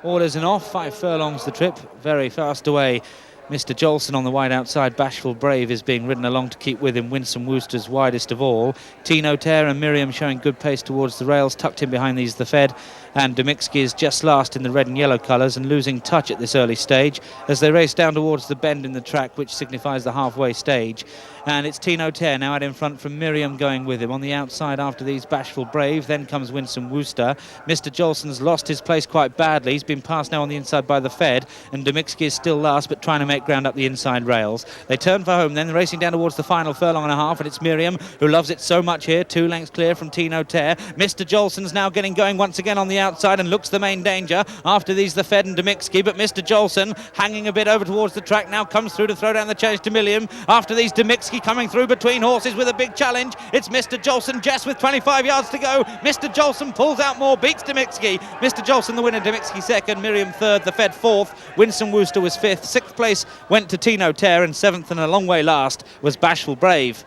Orders and off, 5 furlongs the trip, very fast away. Mr. Jolson on the wide outside, Bashful Brave is being ridden along to keep with him. Winsome Wooster's widest of all. Tino Tear and Miriam showing good pace towards the rails, tucked in behind these the Fed. And Demixki is just last in the red and yellow colours and losing touch at this early stage as they race down towards the bend in the track, which signifies the halfway stage. And it's Tino Tear now out in front from Miriam going with him. On the outside after these, Bashful Brave, then comes Winsome Wooster. Mr. Jolson's lost his place quite badly. He's been passed now on the inside by the Fed, and Demixki is still last but trying to make ground up the inside rails. They turn for home then, racing down towards the final furlong and a half, and it's Miriam who loves it so much here, 2 lengths clear from Tino Tear. Mr. Jolson's now getting going once again on the outside and looks the main danger. After these, the Fed and Demixki, but Mr. Jolson hanging a bit over towards the track now comes through to throw down the chase to Miriam. After these, Demixki coming through between horses with a big challenge. It's Mr. Jolson just with 25 yards to go. Mr. Jolson pulls out more, beats Demixki. Mr. Jolson the winner, Demixki second, Miriam third, the Fed fourth. Winsome Wooster was fifth. Sixth place went to Tino Tear, and seventh and a long way last was Bashful Brave.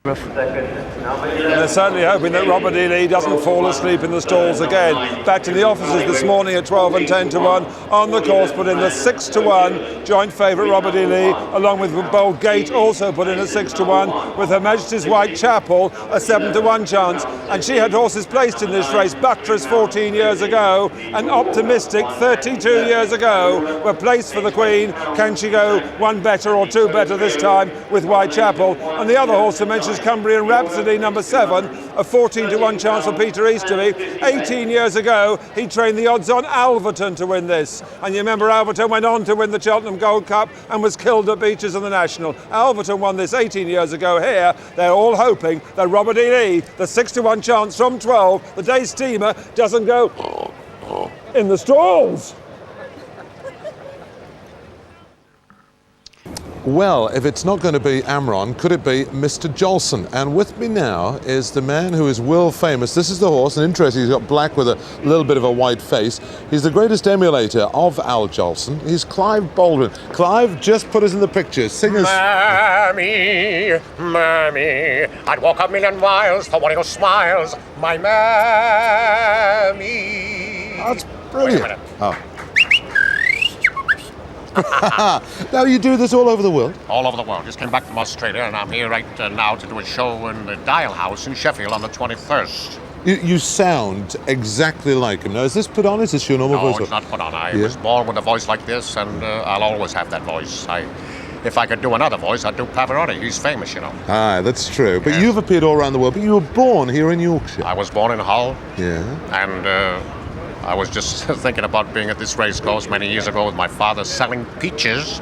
They're certainly hoping that Robert E. Lee doesn't fall asleep in the stalls again. Back to the officers this morning at 12 and 10 to 1 on the course, put in the 6 to 1 joint favourite Robert E. Lee, along with Bold Gate also put in a 6 to 1 with Her Majesty's Whitechapel a 7 to 1 chance, and she had horses placed in this race. Buttress 14 years ago and Optimistic 32 years ago were placed for the Queen. Can she go one better or two better this time with Whitechapel? And the other horse to mention is Cumbrian Rhapsody, number 7, a 14 to 1 chance for Peter Easterby. 18 years ago, he trained the odds on Alverton to win this. And you remember Alverton went on to win the Cheltenham Gold Cup and was killed at Beeches in the National. Alverton won this 18 years ago. Here, they're all hoping that Robert E. Lee, the 6 to 1 chance from 12, the day steamer, doesn't go in the stalls. Well, if it's not going to be Amron, could it be Mr. Jolson? And with me now is the man who is world famous. This is the horse, and interesting, he's got black with a little bit of a white face. He's the greatest emulator of Al Jolson. He's Clive Baldwin. Clive, just put us in the picture. Sing us. Mammy, Mammy, I'd walk a million miles for one of your smiles, my Mammy. That's brilliant. Wait a minute. Oh. Now you do this all over the world? All over the world. Just came back from Australia, and I'm here right now to do a show in the Dial House in Sheffield on the 21st. You sound exactly like him. Now, is this put on? Is this your normal voice? No, it's not put on. I was born with a voice like this, and I'll always have that voice. If I could do another voice, I'd do Pavarotti. He's famous, you know. Ah, that's true. But Yes. you've appeared all around the world, but you were born here in Yorkshire. I was born in Hull. Yeah. And I was just thinking about being at this race course many years ago with my father selling peaches.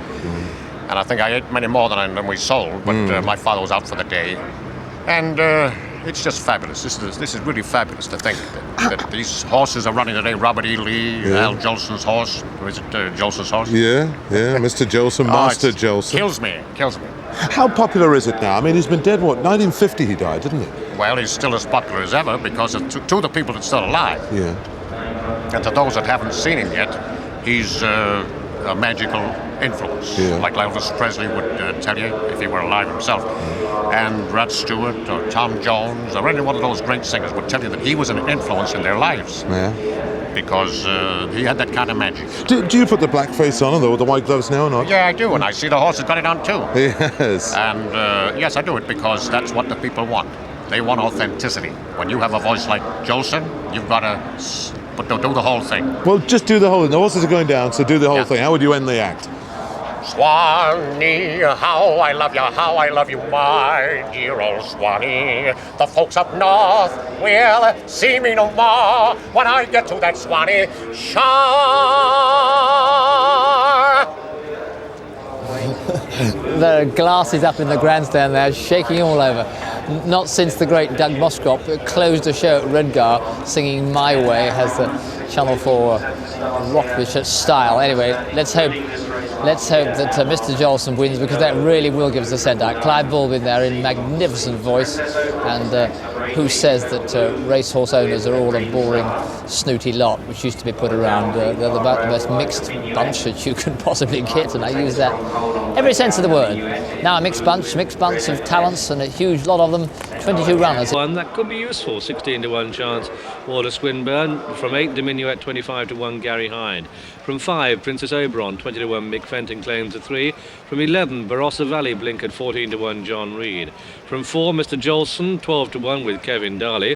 And I think I ate many more than we sold, but my father was out for the day. And it's just fabulous. This is really fabulous to think that these horses are running today. Robert E. Lee, Al Jolson's horse. Or is it Jolson's horse? Yeah, Mr. Jolson, Master Jolson. Kills me. How popular is it now? I mean, he's been dead, what, 1950 he died, didn't he? Well, he's still as popular as ever because of two of the people that's still alive. Yeah. And to those that haven't seen him yet, he's a magical influence, like Elvis Presley would tell you if he were alive himself. And Rod Stewart or Tom Jones or any one of those great singers would tell you that he was an influence in their lives. Yeah. Because he had that kind of magic. Do you put the black face on, or the white gloves now or not? Yeah, I do, and I see the horse has got it on too. Yes. And yes, I do it because that's what the people want. They want authenticity. When you have a voice like Jolson, you've got to do the whole thing. Well, just do the whole thing. The horses are going down, so do the whole thing. How would you end the act? Swanee, how I love you, my dear old Swanee. The folks up north will see me no more when I get to that Swanee shore. There are glasses up in the grandstand there, shaking all over. Not since the great Doug Moscrop closed the show at Redgar singing My Way, has the Channel 4 Rockbishop style. Anyway, let's hope Let's hope that Mr. Jolson wins, because that really will give us a send-out. Clive Baldwin there in magnificent voice, and who says that racehorse owners are all a boring, snooty lot, which used to be put around. They're about the most mixed bunch that you can possibly get, and I use that every sense of the word. Now a mixed bunch of talents, and a huge lot of them, 22 runners. One that could be useful, 16 to 1 chance, Water Swinburne. From 8, Diminuet, 25 to 1, Gary Hyde. From 5, Princess Oberon, 20 to 1, Mick Fenton claims to 3. From 11, Barossa Valley Blinkered, 14 to 1, John Reed. From 4, Mr. Jolson, 12 to 1 with Kevin Darley.